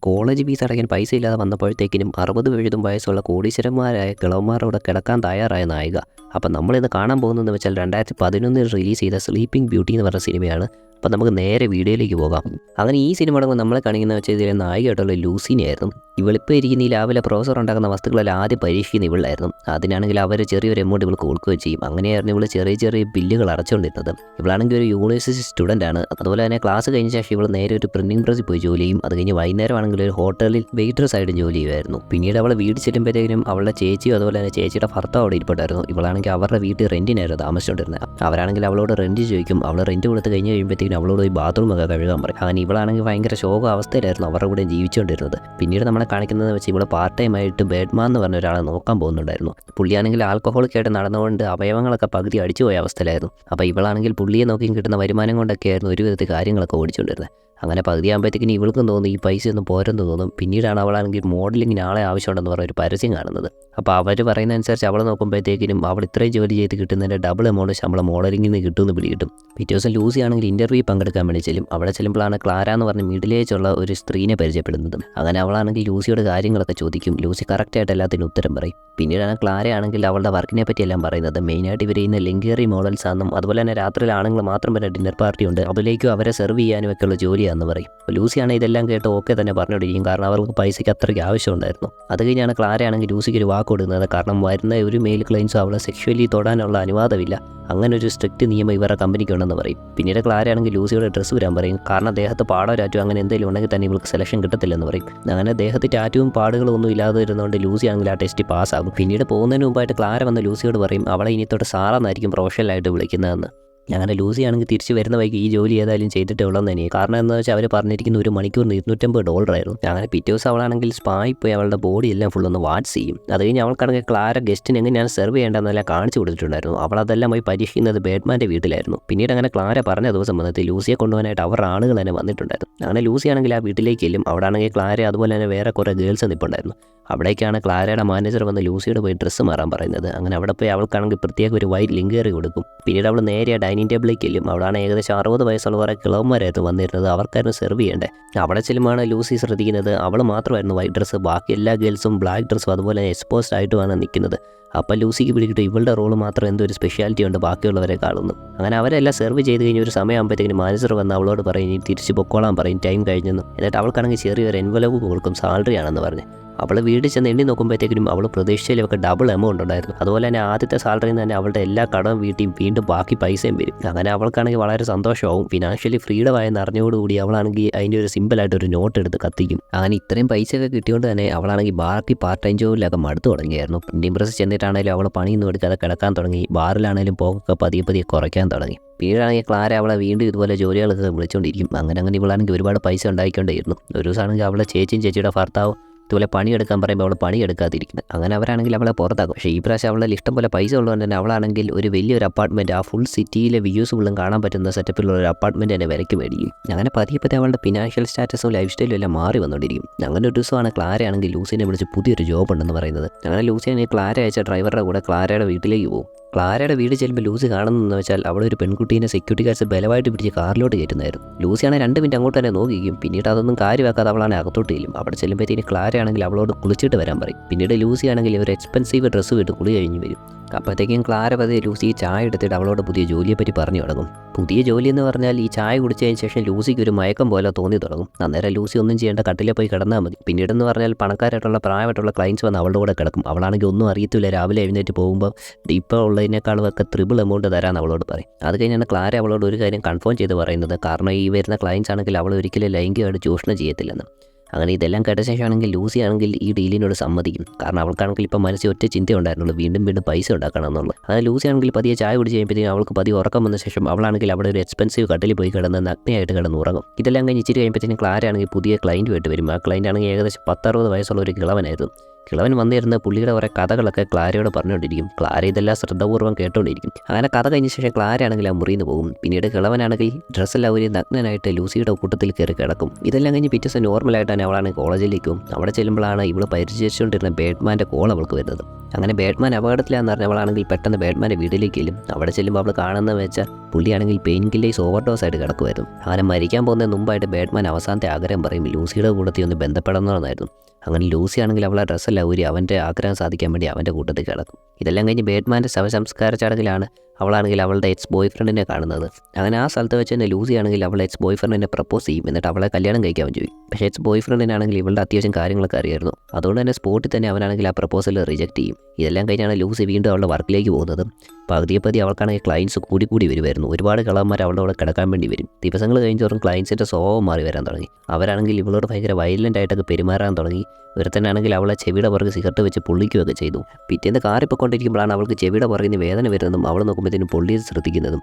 College fees അടയ്ക്കാൻ പൈസ ഇല്ലാതെ വന്നപ്പോഴത്തേക്കിനും 60-70 വയസ്സുള്ള കോടീശ്വരന്മാരായ കിളവന്മാരോട് കിടക്കാൻ തയ്യാറായ നായിക. അപ്പം നമ്മളിന്ന് കാണാൻ പോകുന്നതെന്ന് വെച്ചാൽ 2011 റിലീസ് ചെയ്ത സ്ലീപ്പിംഗ് ബ്യൂട്ടി എന്ന് പറഞ്ഞ സിനിമയാണ്. അപ്പം നമുക്ക് നേരെ വീഡിയോയിലേക്ക് പോകാം. അങ്ങനെ ഈ സിനിമ തുടങ്ങുമ്പോൾ നമ്മളെ കാണിക്കുന്ന വെച്ചാൽ ഇതിലെ നായികയായിട്ടുള്ള ലൂസിനെയായിരുന്നു. ഇവളിപ്പോൾ ഇരിക്കുന്ന ഈ ലാബിലെ പ്രൊഫസർ ഉണ്ടാക്കുന്ന വസ്തുക്കളെല്ലാം ആദ്യം പരീക്ഷിക്കുന്ന ഇവളായിരുന്നു. അതിനാണെങ്കിൽ അവർ ചെറിയൊരു എമൗണ്ട് ഇവൾക്ക് കൊടുക്കുകയും ചെയ്യും. അങ്ങനെയായിരുന്നു ഇവൾ ചെറിയ ചെറിയ ബില്ലുകൾ അടച്ചുകൊണ്ടിരുന്നത്. ഇവളാണെങ്കിൽ ഒരു യൂണിവേഴ്സിറ്റി സ്റ്റുഡൻ്റ് ആണ്. അതുപോലെ തന്നെ ക്ലാസ് കഴിഞ്ഞ ശേഷം ഇവൾ നേരെ ഒരു പ്രിന്റിംഗ് പ്രസ്സിൽ പോയി ജോലി ചെയ്യും. അത് കഴിഞ്ഞ് വൈകുന്നേരം ആണെങ്കിൽ ഒരു ഹോട്ടലിൽ വെയിറ്റർസ് ആയിട്ട് ജോലി ചെയ്യുമായിരുന്നു. പിന്നീട് അവൾ വീട് ചെല്ലുമ്പോഴത്തേക്കും അവളുടെ ചേച്ചിയും അതുപോലെ തന്നെ ചേച്ചിയുടെ ഭർത്താവ് അവിടെ ഇരിപ്പുണ്ടായിരുന്നു. ഇവളാണെങ്കിൽ അവരുടെ വീട്ടിൽ റെന്റിനായിരുന്നു താമസിച്ചുകൊണ്ടിരുന്നത്. അവരാണെങ്കിൽ അവളോട് റെന്റ് ചോദിക്കും. അവൾ റെന്റ് കൊടുത്ത് കഴിഞ്ഞ് കഴിയുമ്പോഴത്തേക്കും അവളോട് ഈ ബാത്റൂം ഒക്കെ കഴുകാൻ പറയും. അങ്ങനെ ഇവളാണെങ്കിൽ ഭയങ്കര ശോക അവസ്ഥയിലായിരുന്നു അവരുടെ കൂടെ ജീവിച്ചുകൊണ്ടിരുന്നത്. പിന്നീട് നമ്മളെ കാണിക്കുന്നത് വെച്ച് ഇവൾ പാർട്ട് ടൈം ആയിട്ട് ബേഡ്മാൻ എന്ന് പറഞ്ഞ ഒരാളെ നോക്കാൻ പോകുന്നുണ്ടായിരുന്നു. പുള്ളിയാണെങ്കിൽ ആൽക്കഹോളിക്കായിട്ട് നടന്നുകൊണ്ട് അവയവങ്ങളൊക്കെ പകുതി അടിച്ചു പോയ അവസ്ഥയിലായിരുന്നു. അപ്പോൾ ഇവളാണെങ്കിൽ പുള്ളിയെ നോക്കിയും കിട്ടുന്ന വരുമാനം കൊണ്ടൊക്കെയായിരുന്നു ഒരു വിധത്തിൽ കാര്യങ്ങളൊക്കെ ഓടിച്ചുകൊണ്ടിരുന്നത്. അങ്ങനെ പകുതിയാകുമ്പോഴത്തേക്കിന് ഇവൾക്കും തോന്നി ഈ പൈസ ഒന്നും പോരെന്ന് തോന്നും. പിന്നീടാണ് അവളാണെങ്കിൽ മോഡലിങ്ങിന് ആളെ ആവശ്യമുണ്ടെന്ന് പറഞ്ഞ ഒരു പരസ്യം കാണുന്നത്. അപ്പോൾ അവർ പറയുന്നതനുസരിച്ച് അവൾ നോക്കുമ്പോഴത്തേക്കിനും അവൾ ഇത്രയും ജോലി ചെയ്ത് കിട്ടുന്നതിൻ്റെ ഡബിൾ എമൗണ്ട് ശമ്പളം മോഡലിങ്ങിൽ നിന്ന് കിട്ടുമെന്ന് പിടികിട്ടും. പിറ്റേ ദിവസം ലൂസി ആണെങ്കിൽ ഇൻ്റർവ്യൂ പങ്കെടുക്കാൻ വേണ്ടി ചെല്ലും. അവിടെ ചെല്ലുമ്പോഴാണ് ക്ലാര എന്ന് പറഞ്ഞ് മിഡിൽ ഏജ് ഉള്ള ഒരു സ്ത്രീനെ പരിചയപ്പെടുന്നത്. അങ്ങനെ അവളാണെങ്കിൽ ലൂസിയോട് കാര്യങ്ങളൊക്കെ ചോദിക്കും. ലൂസി കറക്റ്റായിട്ട് എല്ലാത്തിനും ഉത്തരം പറയും. പിന്നീടാണ് ക്ലാര ആണെങ്കിൽ അവളുടെ വർക്കിനെ പറ്റി എല്ലാം പറയുന്നത്. മെയിനായിട്ട് ഇവർ ഇന്ന് ലെങ്കേറി മോഡൽസ് ആണെന്നും അതുപോലെ തന്നെ രാത്രിയിൽ ആണുങ്ങൾ മാത്രം വരെ ഡിന്നർ പാർട്ടി ഉണ്ട്, അതിലേക്കും അവരെ സെർവ് ചെയ്യാനും ഒക്കെയുള്ള ജോലിയാണെന്ന് പറയും. ലൂസിയാണ് ഇതെല്ലാം കേട്ട് ഓക്കെ തന്നെ പറഞ്ഞുകൊണ്ടിരിക്കും. കാരണം അവർക്ക് പൈസയ്ക്ക് അത്രയ്ക്ക് ആവശ്യമുണ്ടായിരുന്നു. അത് കഴിഞ്ഞാണ് ക്ലാര ആണെങ്കിൽ ലൂസിക്ക് ഒരു വാക്ക് കൊടുക്കുന്നത്. കാരണം വരുന്ന ഒരു മെയിൽ ക്ലയൻസും അവളെ സെക്ഷുവലി തൊടാനുള്ള അനുവാദമില്ല. അങ്ങനെ ഒരു സ്ട്രിക്റ്റ് നിയമം ഇവരുടെ കമ്പനിക്ക് ഉണ്ടെന്ന് പറയും. പിന്നീട് ക്ലാര ആണെങ്കിൽ ലൂസിയുടെ ഡ്രസ്സ് വരാൻ പറയും. കാരണം ദേഹത്ത് പാടോ ടാറ്റോ അങ്ങനെ എന്തെങ്കിലും ഉണ്ടെങ്കിൽ തന്നെ ഇവൾക്ക് സെലക്ഷൻ കിട്ടത്തില്ലെന്ന് പറയും. അങ്ങനെ ദേഹത്ത് ടാറ്റുവും പാടുകളും ഒന്നും ഇല്ലാതെ ഇരുന്നുകൊണ്ട് ലൂസി ആണെങ്കിൽ ആ ടെസ്റ്റ് പാസ്സാകും. പിന്നീട് പോകുന്നതിന് മുമ്പായിട്ട് ക്ലാര വന്ന് ലൂസിയോട് പറയും അവളെ ഇനി തൊട്ട് സാറാന്നായിരിക്കും പ്രൊഫഷണലായിട്ട് വിളിക്കുന്നതെന്ന്. അങ്ങനെ ലൂസി ആണെങ്കിൽ തിരിച്ച് വരുന്ന വൈകി ഈ ജോലി ഏതായാലും ചെയ്തിട്ടേ ഉള്ളതെന്ന് തന്നെയാണ്. കാരണം എന്താ വെച്ചാൽ അവർ പറഞ്ഞിരിക്കുന്ന ഒരു മണിക്കൂറിന് $250 ആയിരുന്നു. അങ്ങനെ പിറ്റേ ദിവസം അവളാണെങ്കിൽ സ്പായിൽ പോയി അവളുടെ ബോഡി എല്ലാം ഫുള്ളൊന്ന് വാച്ച് ചെയ്യും. അത് കഴിഞ്ഞ് അവൾക്കാണെങ്കിൽ ക്ലാര ഗസ്റ്റിന് എങ്ങനെയാണ് സെർവ് ചെയ്യേണ്ടതെന്നെല്ലാം കാണിച്ചു കൊടുത്തിട്ടുണ്ടായിരുന്നു. അവളതെല്ലാം പോയി പരീക്ഷിക്കുന്നത് ബേഡ്മാൻ്റെ വീട്ടിലായിരുന്നു. പിന്നീട് അങ്ങനെ ക്ലാര പറഞ്ഞ ദിവസം വന്നിട്ട് ലൂസിയെ കൊണ്ടുപോകാനായിട്ട് അവരുടെ ആളുകൾ തന്നെ വന്നിട്ടുണ്ടായിരുന്നു. അങ്ങനെ ലൂസി ആണെങ്കിൽ ആ വീട്ടിലേക്ക് ചെല്ലും. അവിടെ ആണെങ്കിൽ ക്ലാര അതുപോലെ തന്നെ വേറെ കുറേ ഗേൾസ് നിൽപ്പുണ്ടായിരുന്നു. അവിടേക്കാണ് ക്ലാരയുടെ മാനേജർ വന്ന് ലൂസിയോട് പോയി ഡ്രസ്സ് മാറാൻ പറയുന്നത്. അങ്ങനെ അവിടെ പോയി അവൾക്കാണെങ്കിൽ പ്രത്യേക ഒരു വൈറ്റ് ലിങ്കേറി കൊടുക്കും. പിന്നീട് അവൾ നേരെ ഡൈനിങ് ടേബിളിലേക്ക് ചെല്ലും. അവിടെയാണ് ഏകദേശം 60 വയസ്സുള്ള കുറേ കിളവന്മാരായിരുന്നു വന്നിരുന്നത്. അവർക്കായിരുന്നു സെർവ് ചെയ്യേണ്ടത്. അവിടെ ചെല്ലുമാണ് ലൂസി ശ്രദ്ധിക്കുന്നത് അവൾ മാത്രമായിരുന്നു വൈറ്റ് ഡ്രസ്സ്, ബാക്കി എല്ലാ ഗേൾസും ബ്ലാക്ക് ഡ്രസ്സും അതുപോലെ എക്സ്പോസ്ഡ് ആയിട്ടുമാണ് നിൽക്കുന്നത്. അപ്പോൾ ലൂസിക്ക് പിടിക്കിട്ട് ഇവളുടെ റോള് മാത്രം എന്തോ ഒരു സ്പെഷ്യാലിറ്റി ഉണ്ട് ബാക്കിയുള്ളവരെ കാണുന്നു. അങ്ങനെ അവരെല്ലാം സെർവ് ചെയ്ത് കഴിഞ്ഞ് ഒരു സമയമാകുമ്പോഴത്തേക്കും മാനേജർ വന്ന് അവളോട് പറയും ഇനി തിരിച്ച് പൊക്കോളാൻ പറയും, ടൈം കഴിഞ്ഞെന്ന്. എന്നിട്ട് അവൾക്കാണെങ്കിൽ ചെറിയൊരു എൻവലപ്പ് കൊടുക്കും, സാലറി ആണെന്ന് പറഞ്ഞ്. അവൾ വീട്ടിൽ ചെന്ന് എണ്ണി നോക്കുമ്പോഴത്തേക്കും അവൾ പ്രതീക്ഷിച്ചതിലൊക്കെ ഡബിൾ എമൗണ്ട് ഉണ്ടായിരുന്നു. അതുപോലെ തന്നെ ആദ്യത്തെ സാലറിയിൽ നിന്ന് തന്നെ അവളുടെ എല്ലാ കടവും വീട്ടിൽ വീണ്ടും ബാക്കി പൈസയും വരും. അങ്ങനെ അവൾക്കാണെങ്കിൽ വളരെ സന്തോഷമാവും. ഫിനാൻഷ്യലി ഫ്രീഡം ആയെന്ന് അറിഞ്ഞുകൂടി അവളാണെങ്കിൽ അതിൻ്റെ ഒരു സിമ്പിളായിട്ട് ഒരു നോട്ട് എടുത്ത് കത്തിക്കും. അങ്ങനെ ഇത്രയും പൈസയൊക്കെ കിട്ടിയോണ്ട് തന്നെ അവളാണെങ്കിൽ ബാക്കി പാർട്ട് ടൈം ജോലിയിലൊക്കെ മടുത്തു തുടങ്ങിയായിരുന്നു. ഡിംപ്രസ് ചെന്നിട്ടാണെങ്കിലും അവൾ പണിയൊന്നും എടുക്കാതെ കിടക്കാൻ തുടങ്ങി. ബാറിലാണെങ്കിലും പോകൊക്കെ പതിയെ കുറയ്ക്കാൻ തുടങ്ങി. പിന്നീടാണെങ്കിൽ ക്ലാര അവളെ വീണ്ടും ഇതുപോലെ ജോലികളൊക്കെ വിളിച്ചുകൊണ്ടിരിക്കും. അങ്ങനെ ഇവളാണെങ്കിൽ ഒരുപാട് പൈസ ഉണ്ടായിക്കൊണ്ടേയിരുന്നു. ഒരു ദിവസമാണെങ്കിൽ അവളുടെ ചേച്ചിയുടെ ഭർത്താവ് ഇതുപോലെ പണിയെടുക്കാൻ പറയുമ്പോൾ അവൾ പണിയെടുക്കാതിരിക്കുന്നത്. അങ്ങനെ അവരാണെങ്കിൽ അവളെ പുറത്താക്കും. പക്ഷേ ഈ പ്രാവശ്യം അവളെ ഇഷ്ടം പോലെ പൈസ ഉള്ളതുകൊണ്ട് തന്നെ അവളാണെങ്കിൽ ഒരു വലിയൊരു അപ്പാർട്ട്മെൻറ്റ്, ആ ഫുൾ സിറ്റിയിലെ വ്യൂസ് ഫുള്ളും കാണാൻ പറ്റുന്ന സെറ്റപ്പിലുള്ള ഒരു അപ്പാർട്ട്മെൻറ്റ് തന്നെ വിലയ്ക്ക് മേടിക്കും. അങ്ങനെ പതിയെ അവളുടെ ഫിനാൻഷ്യൽ സ്റ്റാറ്റസും ലൈഫ് സ്റ്റൈലും എല്ലാം മാറി വന്നുകൊണ്ടിരിക്കും. അങ്ങനെ ഒരു ദിവസമാണ് ക്ലാര ആണെങ്കിൽ ലൂസിനെ വിളിച്ച് പുതിയൊരു ജോബ് ഉണ്ടെന്ന് പറയുന്നത്. അങ്ങനെ ലൂസിനെ ക്ലാര അയച്ച ഡ്രൈവറുടെ കൂടെ ക്ലാരയുടെ വീട്ടിലേക്ക് പോകും. ക്ലാരയുടെ വീട് ചെല്ലുമ്പോൾ ലൂസി കാണുന്നതെന്ന് വെച്ചാൽ അവിടെ ഒരു പെൺകുട്ടീനെ സെക്യൂരിറ്റി ഗാർഡ്സ് ബലമായിട്ട് പിടിച്ച് കാറിലോട്ട് കയറ്റുന്നായിരുന്നു. ലൂസിയാണെങ്കിൽ 2 മിനിറ്റ് അങ്ങോട്ട് തന്നെ നോക്കിക്കും. പിന്നീട് അതൊന്നും കാര്യമാക്കാതെ അവളാണ് അകത്തോട്ട് ചെല്ലും. അവിടെ ചെല്ലുമ്പോഴത്തേന് ക്ലാരയാണെങ്കിൽ അവളോട് കുളിച്ചിട്ട് വരാൻ പറയും. പിന്നീട് ലൂസി ആണെങ്കിൽ ഒരു എക്സ്പെൻസീവ് ഡ്രസ്സ് വിട്ട് കുളി കഴിഞ്ഞ് വരും. അപ്പോഴത്തേക്കും ക്ലാര പതിയെ ലൂസി ചായ എടുത്തിട്ട് അവളോട് പുതിയ ജോലിയെപ്പറ്റി പറഞ്ഞു തുടങ്ങും. പുതിയ ജോലി എന്ന് പറഞ്ഞാൽ ഈ ചായ കുടിച്ചതിന് ശേഷം ലൂസിക്ക് ഒരു മയക്കം പോലെ തോന്നി തുടങ്ങും. അന്നേരം ലൂസി ഒന്നും ചെയ്യേണ്ട, കട്ടിലെ പോയി കിടന്നാൽ മതി. പിന്നീടെന്ന് പറഞ്ഞാൽ പണക്കാരായിട്ടുള്ള പ്രായമായിട്ടുള്ള ക്ലയൻസ് വന്ന് അവളുടെ കൂടെ കിടക്കും. അവളാണെങ്കിൽ ഒന്നും അറിയത്തില്ല. രാവിലെ എഴുന്നേറ്റ് പോകുമ്പോൾ ഇപ്പോൾ ഉള്ളതിനേക്കാളും ഒക്കെ ട്രിപ്പിൾ എമൗണ്ട് തരാമെന്ന് അവളോട് പറയും. അത് കഴിഞ്ഞാണ് ക്ലാര അവളോട് ഒരു കാര്യം കൺഫേം ചെയ്ത് പറയുന്നത്. കാരണം ഈ വരുന്ന ക്ലയൻസ് ആണെങ്കിൽ അവൾ ഒരിക്കലും ലൈംഗികമായിട്ട് ചൂഷണം ചെയ്യത്തില്ലെന്ന്. അങ്ങനെ ഇതെല്ലാം കേട്ട ശേഷമാണെങ്കിൽ ലൂസി ആണെങ്കിൽ ഈ ഡീലിനോട് സമ്മതിക്കും. കാരണം അവൾക്കാണെങ്കിൽ ഇപ്പോൾ മനസ്സിൽ ഒറ്റ ചിന്തയുണ്ടായിരുന്നുള്ളൂ, വീണ്ടും പൈസ ഉണ്ടാക്കണം എന്നുള്ളത്. അതായത് ലൂസി ആണെങ്കിൽ പതിയെ ചായ കുടിച്ച് കഴിയുമ്പോഴത്തേക്കും അവൾക്ക് പതിയെ ഉറക്കം വന്ന ശേഷം അവളാണെങ്കിൽ അവിടെ ഒരു എക്സ്പെൻസീവ് കട്ടിൽ പോയി കിടന്ന് നഗ്നയായിട്ട് കിടന്ന് ഉറങ്ങും. ഇതെല്ലാം കഴിഞ്ഞ് ഇച്ചിരി കഴിയുമ്പോഴത്തേക്കും ക്ലാര ആണെങ്കിൽ പുതിയ ക്ലയൻറ്റുമായിട്ട് വരും. ആ ക്ലയൻറ്റ് ആണെങ്കിൽ ഏകദേശം 10-60 വയസ്സുള്ള ഒരു കിളവനായിരുന്നു. കിളവൻ വന്നിരുന്ന് പുള്ളിയുടെ കുറേ കഥകളൊക്കെ ക്ലാരയോട് പറഞ്ഞുകൊണ്ടിരിക്കും. ക്ലാര ഇതെല്ലാം ശ്രദ്ധാപൂർവ്വം കേട്ടുകൊണ്ടിരിക്കും. അങ്ങനെ കഥ കഴിഞ്ഞ ശേഷം ക്ലാര ആണെങ്കിൽ ആ മുറിയിൽ നിന്ന് പോകും. പിന്നീട് കിളവനാണെങ്കിൽ ഡ്രസ്സെല്ലാം ഒരു നഗ്നനായിട്ട് ലൂസിയുടെ കൂട്ടത്തിൽ കയറി കിടക്കും. ഇതെല്ലാം കഴിഞ്ഞ് പിറ്റേ ദിവസം നോർമലായിട്ട് തന്നെ അവളാണ് കോളേജിലേക്കും. അവിടെ ചെല്ലുമ്പോഴാണ് ഇവൾ പരിചരിച്ചുകൊണ്ടിരുന്ന ബാറ്റ്മാൻ്റെ കോൾ അവൾക്ക് വരുന്നത്. അങ്ങനെ ബാറ്റ്മാൻ അപകടത്തിലാണെന്ന് പറഞ്ഞവളാണെങ്കിൽ പെട്ടെന്ന് ബാറ്റ്മാൻ്റെ വീട്ടിലേക്ക് ചെല്ലും. അവിടെ ചെല്ലുമ്പോൾ അവൾ കാണുന്നത് വെച്ചാൽ പുള്ളിയാണെങ്കിൽ പെയിൻ കില്ലേഴ്സ് ഓവർഡോസ് ആയിട്ട് കിടക്കുമായിരുന്നു. അങ്ങനെ മരിക്കാൻ പോകുന്നതിന് മുമ്പായിട്ട് ബാറ്റ്മാൻ അവസാനത്തെ ആഗ്രഹം പറയും ലൂസിയുടെ കൂട്ടത്തിൽ ഒന്ന് ബന്ധപ്പെടണമെന്നായിരുന്നു. അങ്ങനെ ലൂസി ആണെങ്കിൽ അവളെ ഡ്രസ്സെല്ലാം ഊരി അവൻ്റെ ആഗ്രഹം സാധിക്കാൻ വേണ്ടി അവൻ്റെ കൂട്ടത്തിൽ കിടക്കും. ഇതെല്ലാം കഴിഞ്ഞ് ബാറ്റ്മാൻ്റെ ശവസംസ്കാര ചടങ്ങിലാണ് അവളാണെങ്കിൽ അവളുടെ എക്സ് ബോയ് ഫ്രണ്ടിനെ കാണുന്നത്. അങ്ങനെ ആ സ്ഥലത്ത് വെച്ച് തന്നെ ലൂസി ആണെങ്കിൽ അവളുടെ എക്സ് ബോയ് ഫ്രണ്ടിനെ പ്രപ്പോസ് ചെയ്യും. എന്നിട്ട് അവളെ കല്യാണം കഴിക്കാൻ ചെയ്യും. പക്ഷേ എക്സ് ബോയ് ഫ്രണ്ടിനാണെങ്കിൽ ഇവളുടെ അത്യാവശ്യം കാര്യങ്ങളൊക്കെ അറിയായിരുന്നു. അതുകൊണ്ട് തന്നെ സ്പോട്ടിൽ തന്നെ അവനാണെങ്കിൽ ആ പ്രപ്പോസൽ റിജക്റ്റ് ചെയ്യും. ഇതെല്ലാം കഴിഞ്ഞാണ് ലൂസി വീണ്ടും അവളുടെ വർക്കിലേക്ക് പോകുന്നത്. പതിയെ അവൾക്കാണെങ്കിൽ ക്ലയൻസ് കൂടി വരുമായിരുന്നു. ഒരുപാട് കളവന്മാർ അവളുടെ അവിടെ കിടക്കാൻ വേണ്ടി വരും. ദിവസങ്ങൾ കഴിഞ്ഞോറും ക്ലയൻസിൻ്റെ സ്വഭാവം മാറി വരാൻ തുടങ്ങി. അവരാണെങ്കിൽ ഇവളോട് ഭയങ്കര വയലൻ്റ് ആയിട്ടൊക്കെ പെരുമാറാൻ തുടങ്ങി. ഒരുത്തനാണെങ്കിൽ അവളെ ചെവിയുടെ പുറകെ സിഗരറ്റ് വെച്ച് പൊള്ളിക്കുകയൊക്കെ ചെയ്തു. പിറ്റേന്ന് കാറിപ്പൊക്കൊണ്ടിരിക്കുമ്പോഴാണ് അവൾക്ക് ചെവിയുടെ പുറകിൽ നിന്ന് വേദന വരുന്നതും അവൾ നോക്കുമ്പോഴത്തേനും പൊള്ളിയത് ശ്രദ്ധിക്കുന്നതും.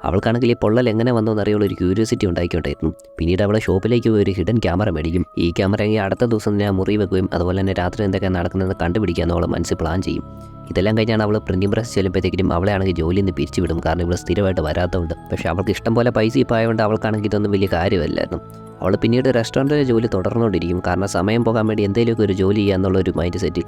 അവൾക്കാണെങ്കിൽ ഈ പൊള്ളൽ എങ്ങനെ വന്നോന്ന് അറിയുള്ള ഒരു ക്യൂരിയോസിറ്റി ഉണ്ടായിക്കൊണ്ടായിരുന്നു. പിന്നീട് അവളെ ഷോപ്പിലേക്ക് പോയി ഒരു ഹിഡൻ ക്യാമറ മേടിക്കും. ഈ ക്യാമറ എങ്കിൽ അടുത്ത ദിവസം ഞാൻ മുറി വെക്കുകയും അതുപോലെ തന്നെ രാത്രി എന്തൊക്കെയാണ് നടക്കുന്നതെന്ന് കണ്ടുപിടിക്കാമെന്ന് അവൾ മനസ്സിൽ പ്ലാൻ ചെയ്യും. ഇതെല്ലാം കഴിഞ്ഞാണ് അവൾ പ്രിൻറ്റിംഗ് പ്രസ് ചെല്ലുമ്പോഴത്തേക്കും അവളെ ആണെങ്കിൽ ജോലിയിൽ നിന്ന് പിരിച്ചുവിടും. കാരണം ഇവിടെ സ്ഥിരമായിട്ട് വരാത്തതുകൊണ്ട്. പക്ഷേ അവൾക്ക് ഇഷ്ടം പോലെ പൈസ ഇപ്പോൾ ആയതുകൊണ്ട് അവൾക്കാണെങ്കിൽ ഇതൊന്നും വലിയ കാര്യമല്ലായിരുന്നു. അവൾ പിന്നീട് റെസ്റ്റോറൻറ്റിലെ ജോലി തുടർന്നുകൊണ്ടിരിക്കും. കാരണം സമയം പോകാൻ വേണ്ടി എന്തെങ്കിലുമൊക്കെ ഒരു ജോലി ചെയ്യാന്നുള്ളൊരു മൈൻഡ് സെറ്റിൽ.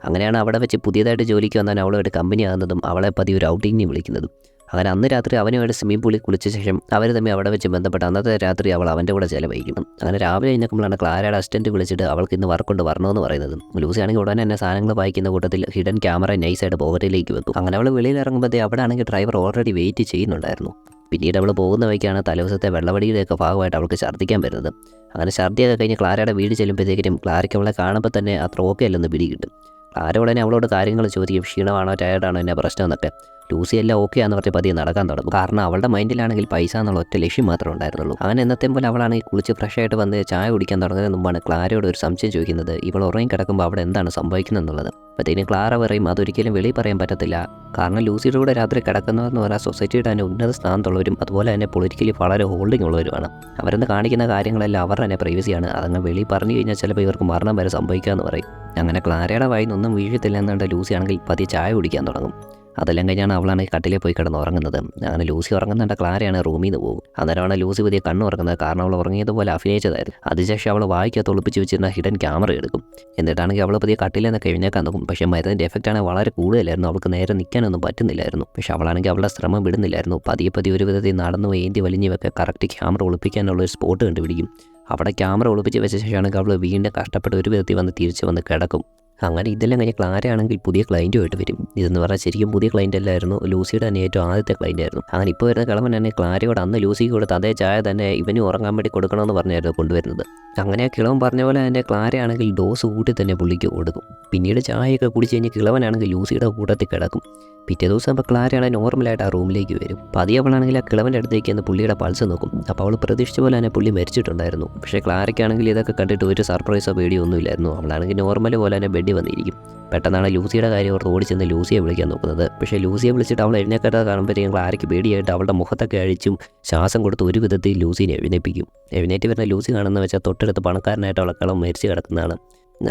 അങ്ങനെയാണ് അവിടെ വെച്ച് പുതിയതായിട്ട് ജോലിക്ക് വന്നാൽ അവളുമായിട്ട് കമ്പനി ആകുന്നതും അവളെ പതിയെ ഒരു ഔട്ടിങ്ങിന് വിളിക്കുന്നതും. അങ്ങനെ അന്ന് രാത്രി അവനുമായിട്ട് സ്വിമ്മിംഗ് പൂളിൽ കുളിച്ച ശേഷം അവർ തമ്മിൽ അവിടെ വെച്ച് ബന്ധപ്പെട്ട് അന്നത്തെ രാത്രി അവൾ അവൻ്റെ കൂടെ ചിലവഴിക്കും. അങ്ങനെ രാവിലെ കഴിഞ്ഞപ്പോഴാണ് ക്ലാരയുടെ അസിസ്റ്റൻറ്റ് വിളിച്ചിട്ട് അവൾക്ക് ഇന്ന് വർക്ക് കൊണ്ട് വരണമെന്ന് പറയുന്നത്. ലൂസി ആണെങ്കിൽ ഉടനെ തന്നെ സാധനങ്ങൾ വായിക്കുന്ന കൂട്ടത്തിൽ ഹിഡൻ ക്യാമറ നൈസായിട്ട് പോക്കറ്റിലേക്ക് വെക്കും. അങ്ങനെ അവൾ വെളിയിൽ ഇറങ്ങുമ്പോഴത്തേ അവിടെ ആണെങ്കിൽ ഡ്രൈവർ ഓൾറെഡി വെയിറ്റ് ചെയ്യുന്നുണ്ടായിരുന്നു. പിന്നീട് അവൾ പോകുന്ന വഴിക്കാണ് തലേദിവസത്തെ വെള്ളവടിയുടെയൊക്കെ ഭാഗമായിട്ട് അവൾക്ക് ഛർദ്ദിക്കാൻ വരുന്നത്. അങ്ങനെ ഛർദ്ദിയൊക്കെ കഴിഞ്ഞ് ക്ലാരയുടെ വീട് ചെല്ലുമ്പോഴത്തേക്കും ക്ലാരയ്ക്ക് അവളെ കാണുമ്പോൾ തന്നെ അത്ര ഓക്കെ അല്ലെന്ന് പിടി കിട്ടും. ക്ലാര ഉടനെ അവളോട് കാര്യങ്ങൾ ചോദിക്കും. ക്ഷീണമാണോ ടയർഡാണോ എന്നെ പ്രശ്നം എന്നൊക്കെ. ലൂസി എല്ലാം ഓക്കെ ആണെന്ന് പറഞ്ഞ് പതിയെ നടക്കാൻ തുടങ്ങും. കാരണം അവളുടെ മൈൻഡിലാണെങ്കിൽ പൈസ എന്നുള്ള ഒറ്റ ലക്ഷ്യം മാത്രമേ ഉണ്ടായിരുന്നുള്ളൂ. അങ്ങനെ എന്നത്തെ പോലെ അവളാണെങ്കിൽ കുളിച്ച് ഫ്രഷ് ആയിട്ട് വന്ന് ചായ കുടിക്കാൻ തുടങ്ങുന്നതിന് മുമ്പാണ് ക്ലാരയോട് ഒരു സംശയം ചോദിക്കുന്നത് ഇവൾ ഉറങ്ങി കിടക്കുമ്പോൾ അവിടെ എന്താണ് സംഭവിക്കുന്നത് എന്നുള്ളത്. അപ്പോഴത്തേനും ക്ലാര പറയും അതൊരിക്കലും വെളിയിൽ പറയാൻ പറ്റത്തില്ല. കാരണം ലൂസിയുടെ കൂടെ രാത്രി കിടക്കുന്നവരെന്ന് പറഞ്ഞാൽ സൊസൈറ്റിയുടെ തന്നെ ഉന്നത സ്ഥാനത്തുള്ളവരും അതുപോലെ തന്നെ പൊളിറ്റിക്കലി വളരെ ഹോൾഡിംഗ് ഉള്ളവരുമാണ്. അവരെന്ന് കാണിക്കുന്ന കാര്യങ്ങളെല്ലാം അവർ തന്നെ പ്രൈവസിയാണ്. അതങ്ങ് വെളിയിൽ പറഞ്ഞു കഴിഞ്ഞാൽ ചിലപ്പോൾ ഇവർക്ക് മരണം വരെ സംഭവിക്കാമെന്ന് പറയും. അങ്ങനെ ക്ലാരയുടെ വായിന്നൊന്നും വീഴത്തില്ല എന്നുണ്ട് ലൂസി ആണെങ്കിൽ പതിയെ ചായ കുടിക്കാൻ തുടങ്ങും. അതെല്ലാം കഴിഞ്ഞാണ് അവളാണെങ്കിൽ കട്ടിലേ പോയി കിടന്ന് ഉറങ്ങുന്നത്. അങ്ങനെ ലൂസി ഉറങ്ങുന്നുണ്ട് ക്ലാരയാണ് റൂമിൽ നിന്ന് പോകും. അന്നേരമാണ് ലൂസി പുതിയ കണ്ണ് ഉറങ്ങുന്നത്. കാരണം അവൾ ഉറങ്ങിയതുപോലെ അഭിനയിച്ചതായിരുന്നു. അതിനുശേഷം അവൾ വായിക്കകത്ത് ഒളിപ്പിച്ച് വെച്ചിരുന്ന ഹിഡൻ ക്യാമറ എടുക്കും. എന്നിട്ടാണെങ്കിൽ അവൾ പുതിയ കട്ടിലിൽ നിന്നൊക്കെ എഴുന്നേക്കാൻ നോക്കും. പക്ഷേ മരുന്നിൻ്റെ എഫക്റ്റാണ് വളരെ കൂടുതലായിരുന്നു. അവൾക്ക് നേരെ നിൽക്കാനൊന്നും പറ്റുന്നില്ലായിരുന്നു. പക്ഷേ അവളാണെങ്കിൽ അവളുടെ ശ്രമം വിടുന്നില്ലായിരുന്നു. പതിയെ ഒരു വിധത്തിൽ നടന്നു ഏന്തി വലിഞ്ഞുവൊക്കെ കറക്റ്റ് ക്യാമറ ഒളിപ്പിക്കാനുള്ള ഒരു സ്പോട്ട് കണ്ടുപിടിക്കും. അവിടെ ക്യാമറ ഒളിപ്പിച്ച് വെച്ച ശേഷമാണെങ്കിൽ അവൾ വീണ്ടും കഷ്ടപ്പെട്ട് ഒരു വിധത്തിൽ വന്ന് തിരിച്ച് വന്ന് കിടക്കും. അങ്ങനെ ഇതെല്ലാം കഴിഞ്ഞ് ക്ലാരയാണെങ്കിൽ പുതിയ ക്ലയൻറ്റുമായിട്ട് വരും. ഇതെന്ന് പറഞ്ഞാൽ ശരിക്കും പുതിയ ക്ലയൻ്റ് അല്ലായിരുന്നു. ലൂസിയുടെ തന്നെ ഏറ്റവും ആദ്യത്തെ ക്ലയൻ്റ് ആയിരുന്നു. അങ്ങനെ ഇപ്പോൾ വരുന്ന കിളവൻ തന്നെ ക്ലാരയോട് അന്ന് ലൂസിക്ക് കൊടുത്ത് അതേ ചായ തന്നെ ഇവനും ഉറങ്ങാൻ വേണ്ടി കൊടുക്കണമെന്ന് പറഞ്ഞായിരുന്നു കൊണ്ടുവരുന്നത്. അങ്ങനെ കിളവൻ പറഞ്ഞ പോലെ തന്നെ ക്ലാരയാണെങ്കിൽ ഡോസ് കൂട്ടി തന്നെ പുള്ളിക്ക് കൊടുക്കും. പിന്നീട് ചായയൊക്കെ കുടിച്ച് കഴിഞ്ഞ് കിളവനാണെങ്കിൽ ലൂസിയുടെ കൂട്ടത്തിൽ കിടക്കും. പിറ്റേ ദിവസം അപ്പോൾ ക്ലാരയാണെങ്കിൽ നോർമലായിട്ട് ആ റൂമിലേക്ക് വരും. പതിയെ അവളാണെങ്കിൽ ആ കിളവൻ്റെ അടുത്തേക്ക് എന്ന് പുള്ളിയുടെ പൾസ് നോക്കും. അപ്പോൾ അവൾ പ്രതീക്ഷിച്ച പോലെ തന്നെ പുള്ളി മരിച്ചിട്ടുണ്ടായിരുന്നു. പക്ഷേ ക്ലാരയ്ക്കാണെങ്കിൽ ഇതൊക്കെ കണ്ടിട്ട് ഒരു സർപ്രൈസോ പേടിയോ ഒന്നുമില്ലായിരുന്നു. അവളാണെങ്കിൽ നോർമൽ പോലെ തന്നെ ബെഡിൽ വന്നിരിക്കും. പെട്ടെന്നാണ് ലൂസിയുടെ കാര്യം ഓർത്ത് ഓടിച്ചെന്ന് ലൂസിയെ വിളിക്കാൻ നോക്കുന്നത്. പക്ഷേ ലൂസിയെ വിളിച്ചിട്ട് അവൾ എഴുന്നേക്കാതെ കാണുമ്പോഴത്തേക്കും ക്ലാരയ്ക്ക് പേടിയായിട്ട് അവളുടെ മുഖത്തൊക്കെ അഴിച്ചും ശ്വാസം കൊടുത്ത് ഒരു വിധത്തിൽ ലൂസിനെ എഴുന്നേൽപ്പിക്കും. എഴുന്നേറ്റ് വരുന്ന ലൂസി കാണുന്ന വെച്ചാൽ തൊട്ടടുത്ത് പണക്കാരനായിട്ട് അവളെ കിളവൻ മരിച്ചു കിടക്കുന്നതാണ്.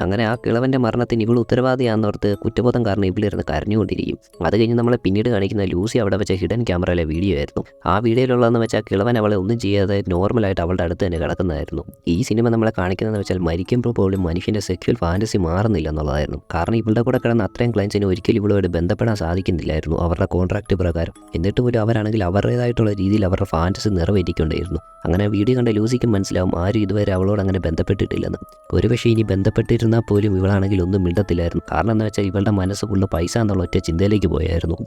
അങ്ങനെ ആ കിളവൻ്റെ മരണത്തിന് ഇവൾ ഉത്തരവാദിയാണെന്നോർത്ത് കുറ്റബോധം കാരണം ഇവളിരുന്ന് കരഞ്ഞുകൊണ്ടിരിക്കും. അത് കഴിഞ്ഞ് നമ്മളെ പിന്നീട് കാണിക്കുന്ന ലൂസി അവിടെ വെച്ച ഹിഡൻ ക്യാമറയിലെ വീഡിയോ ആയിരുന്നു. ആ വീഡിയോയിലുള്ളതെന്ന് വെച്ചാൽ കിളവൻ അവളെ ഒന്നും ചെയ്യാതെ നോർമലായിട്ട് അവളുടെ അടുത്ത് തന്നെ കിടക്കുന്നതായിരുന്നു. ഈ സിനിമ നമ്മളെ കാണിക്കുന്നതെന്ന് വെച്ചാൽ മരിക്കുമ്പോൾ പോലും മനുഷ്യൻ്റെ സെക്ഷ്വൽ ഫാൻറ്റസി മാറുന്നില്ല എന്നുള്ളതായിരുന്നു. കാരണം ഇവളുടെ കൂടെ കിടന്ന അത്രയും ക്ലയൻസിന് ഒരിക്കലും ഇവളുമായിട്ട് ബന്ധപ്പെടാൻ സാധിക്കുന്നില്ലായിരുന്നു അവരുടെ കോൺട്രാക്റ്റ് പ്രകാരം. എന്നിട്ട് പോലും അവരാണെങ്കിൽ അവരുടേതായിട്ടുള്ള രീതിയിൽ അവരുടെ ഫാൻറ്റസി നിറവേറ്റിക്കൊണ്ടേയിരുന്നു. അങ്ങനെ വീഡിയോ കണ്ട ലൂസിക്കും മനസ്സിലാവും ആരും ഇതുവരെ അവളോട് അങ്ങനെ ബന്ധപ്പെട്ടിട്ടില്ലെന്ന്. ഒരുപക്ഷേ ഇനി ബന്ധപ്പെട്ടിരുന്നാൽ പോലും ഇവളാണെങ്കിൽ ഒന്നും മിണ്ടത്തില്ലായിരുന്നു. കാരണം എന്താ വെച്ചാൽ ഇവളുടെ മനസ്സ് ഫുള്ള് പൈസ എന്നുള്ള ഒറ്റ ചിന്തയിലേക്ക് പോയായിരുന്നു.